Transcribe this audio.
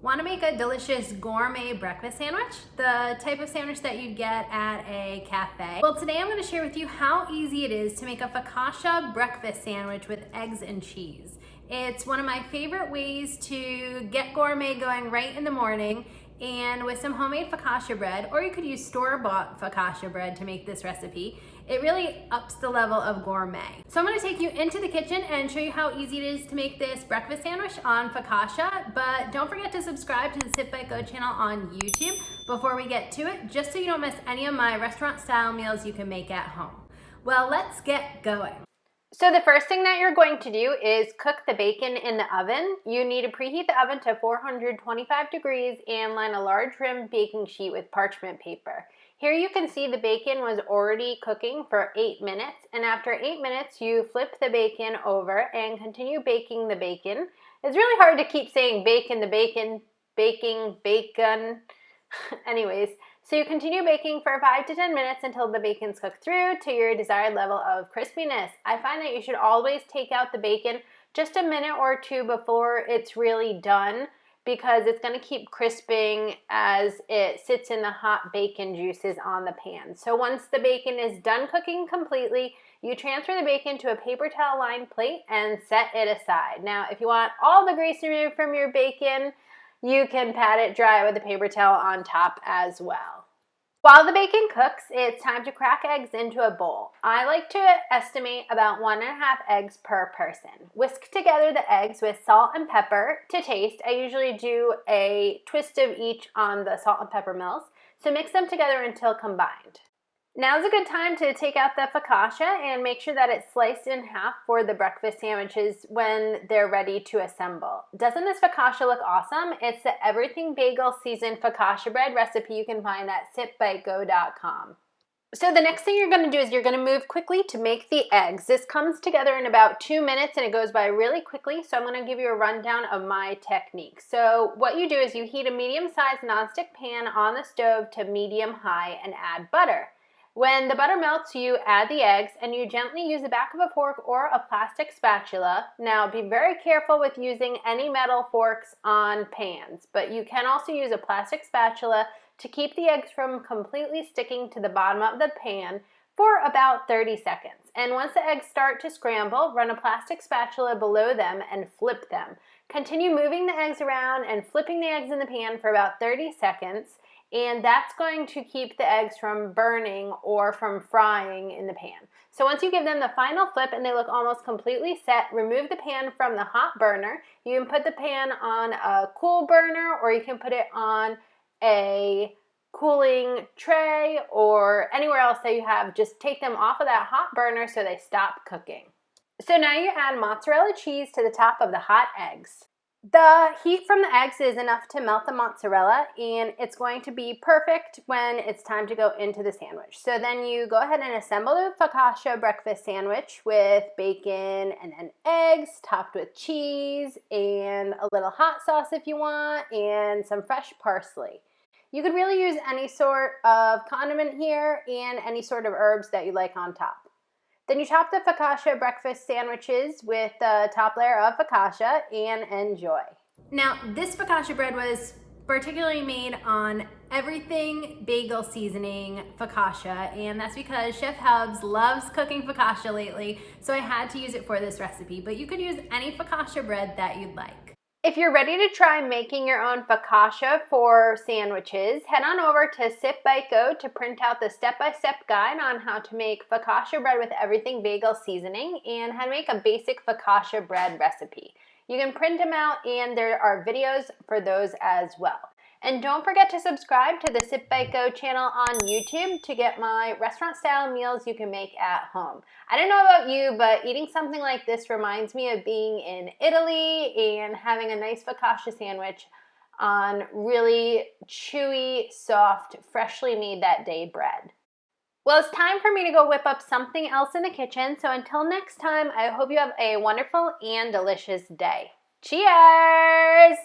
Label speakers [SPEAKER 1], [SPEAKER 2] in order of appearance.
[SPEAKER 1] Want to make a delicious gourmet breakfast sandwich? The type of sandwich that you'd get at a cafe? Well, today I'm going to share with you how easy it is to make a focaccia breakfast sandwich with eggs and cheese. It's one of my favorite ways to get gourmet going right in the morning, and with some homemade focaccia bread, or you could use store-bought focaccia bread to make this recipe. It really ups the level of gourmet. So I'm gonna take you into the kitchen and show you how easy it is to make this breakfast sandwich on focaccia, but don't forget to subscribe to the Sip Bite Go channel on YouTube before we get to it, just so you don't miss any of my restaurant style meals you can make at home. Well, let's get going. So the first thing that you're going to do is cook the bacon in the oven. You need to preheat the oven to 425 degrees and line a large rim baking sheet with parchment paper. Here you can see the bacon was already cooking for 8 minutes, and after 8 minutes you flip the bacon over and continue baking the bacon. It's really hard to keep saying bacon, the bacon, baking, bacon. Anyways, so you continue baking for 5 to 10 minutes until the bacon's cooked through to your desired level of crispiness. I find that you should always take out the bacon just a minute or two before it's really done, because it's going to keep crisping as it sits in the hot bacon juices on the pan. So once the bacon is done cooking completely, you transfer the bacon to a paper towel lined plate and set it aside. Now, if you want all the grease removed from your bacon, you can pat it dry with a paper towel on top as well. While the bacon cooks, it's time to crack eggs into a bowl. I like to estimate about 1.5 eggs per person. Whisk together the eggs with salt and pepper to taste. I usually do a twist of each on the salt and pepper mills, so mix them together until combined. Now's a good time to take out the focaccia and make sure that it's sliced in half for the breakfast sandwiches when they're ready to assemble. Doesn't this focaccia look awesome? It's the Everything Bagel seasoned focaccia bread recipe you can find at sipbitego.com. So the next thing you're going to do is you're going to move quickly to make the eggs. This comes together in about 2 minutes and it goes by really quickly, so I'm going to give you a rundown of my technique. So what you do is you heat a medium-sized nonstick pan on the stove to medium-high and add butter. When the butter melts, you add the eggs and you gently use the back of a fork or a plastic spatula. Now, be very careful with using any metal forks on pans, but you can also use a plastic spatula to keep the eggs from completely sticking to the bottom of the pan for about 30 seconds. And once the eggs start to scramble, run a plastic spatula below them and flip them. Continue moving the eggs around and flipping the eggs in the pan for about 30 seconds. And that's going to keep the eggs from burning or from frying in the pan. So once you give them the final flip and they look almost completely set, remove the pan from the hot burner. You can put the pan on a cool burner, or you can put it on a cooling tray or anywhere else that you have. Just take them off of that hot burner so they stop cooking. So now you add mozzarella cheese to the top of the hot eggs. The heat from the eggs is enough to melt the mozzarella, and it's going to be perfect when it's time to go into the sandwich. So then you go ahead and assemble the focaccia breakfast sandwich with bacon and then eggs topped with cheese and a little hot sauce if you want, and some fresh parsley. You could really use any sort of condiment here and any sort of herbs that you like on top. Then you top the focaccia breakfast sandwiches with the top layer of focaccia and enjoy. Now, this focaccia bread was particularly made on Everything Bagel seasoning focaccia, and that's because Chef Hubs loves cooking focaccia lately, so I had to use it for this recipe, but you could use any focaccia bread that you'd like. If you're ready to try making your own focaccia for sandwiches, head on over to Sip Bite Go to print out the step-by-step guide on how to make focaccia bread with Everything Bagel seasoning and how to make a basic focaccia bread recipe. You can print them out, and there are videos for those as well. And don't forget to subscribe to the Sip Bite Go channel on YouTube to get my restaurant-style meals you can make at home. I don't know about you, but eating something like this reminds me of being in Italy and having a nice focaccia sandwich on really chewy, soft, freshly made that day bread. Well, it's time for me to go whip up something else in the kitchen, so until next time, I hope you have a wonderful and delicious day. Cheers!